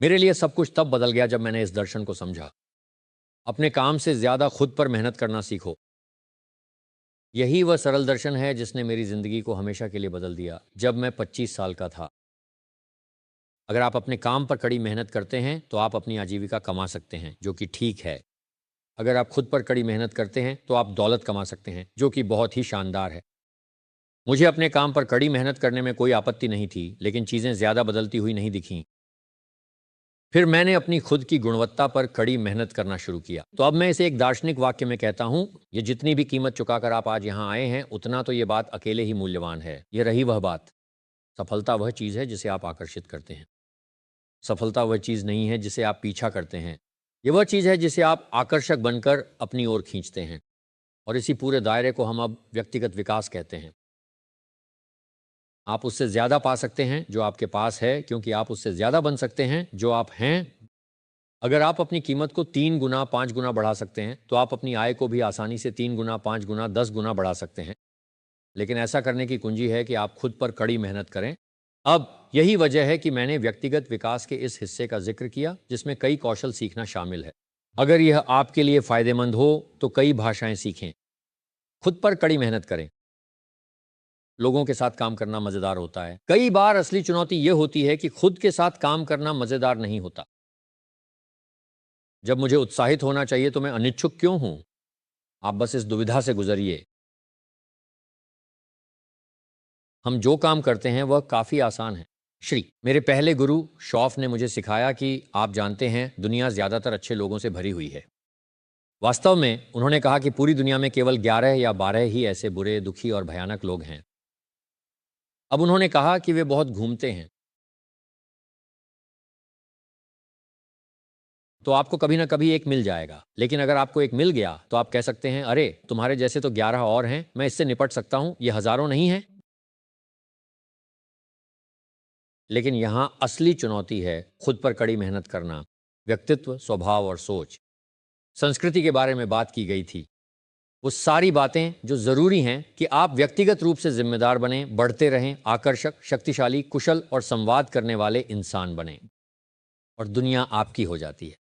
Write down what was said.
मेरे लिए सब कुछ तब बदल गया जब मैंने इस दर्शन को समझा। अपने काम से ज़्यादा खुद पर मेहनत करना सीखो। यही वह सरल दर्शन है जिसने मेरी ज़िंदगी को हमेशा के लिए बदल दिया। जब मैं 25 साल का था, अगर आप अपने काम पर कड़ी मेहनत करते हैं तो आप अपनी आजीविका कमा सकते हैं, जो कि ठीक है। अगर आप खुद पर कड़ी मेहनत करते हैं तो आप दौलत कमा सकते हैं, जो कि बहुत ही शानदार है। मुझे अपने काम पर कड़ी मेहनत करने में कोई आपत्ति नहीं थी, लेकिन चीज़ें ज़्यादा बदलती हुई नहीं दिखीं। फिर मैंने अपनी खुद की गुणवत्ता पर कड़ी मेहनत करना शुरू किया। तो अब मैं इसे एक दार्शनिक वाक्य में कहता हूँ, ये जितनी भी कीमत चुकाकर आप आज यहाँ आए हैं, उतना तो ये बात अकेले ही मूल्यवान है। ये रही वह बात, सफलता वह चीज़ है जिसे आप आकर्षित करते हैं। सफलता वह चीज़ नहीं है जिसे आप पीछा करते हैं। ये वह चीज़ है जिसे आप आकर्षक बनकर अपनी ओर खींचते हैं। और इसी पूरे दायरे को हम अब व्यक्तिगत विकास कहते हैं। आप उससे ज़्यादा पा सकते हैं जो आपके पास है, क्योंकि आप उससे ज़्यादा बन सकते हैं जो आप हैं। अगर आप अपनी कीमत को 3 गुना 5 गुना बढ़ा सकते हैं, तो आप अपनी आय को भी आसानी से 3 गुना 5 गुना 10 गुना बढ़ा सकते हैं। लेकिन ऐसा करने की कुंजी है कि आप खुद पर कड़ी मेहनत करें। अब यही वजह है कि मैंने व्यक्तिगत विकास के इस हिस्से का जिक्र किया, जिसमें कई कौशल सीखना शामिल है। अगर यह आपके लिए फ़ायदेमंद हो तो कई भाषाएं सीखें। खुद पर कड़ी मेहनत करें। लोगों के साथ काम करना मज़ेदार होता है। कई बार असली चुनौती यह होती है कि खुद के साथ काम करना मज़ेदार नहीं होता। जब मुझे उत्साहित होना चाहिए तो मैं अनिच्छुक क्यों हूं? आप बस इस दुविधा से गुजरिए। हम जो काम करते हैं वह काफ़ी आसान है। मेरे पहले गुरु शॉफ ने मुझे सिखाया कि आप जानते हैं, दुनिया ज़्यादातर अच्छे लोगों से भरी हुई है। वास्तव में उन्होंने कहा कि पूरी दुनिया में केवल 11 या 12 ही ऐसे बुरे, दुखी और भयानक लोग हैं। अब उन्होंने कहा कि वे बहुत घूमते हैं, तो आपको कभी ना कभी एक मिल जाएगा। लेकिन अगर आपको एक मिल गया तो आप कह सकते हैं, अरे तुम्हारे जैसे तो 11 और हैं, मैं इससे निपट सकता हूं, ये हजारों नहीं हैं। लेकिन यहां असली चुनौती है खुद पर कड़ी मेहनत करना। व्यक्तित्व, स्वभाव और सोच। संस्कृति के बारे में बात की गई थी। वो सारी बातें जो जरूरी हैं कि आप व्यक्तिगत रूप से जिम्मेदार बने, बढ़ते रहें, आकर्षक, शक्तिशाली, कुशल और संवाद करने वाले इंसान बने, और दुनिया आपकी हो जाती है।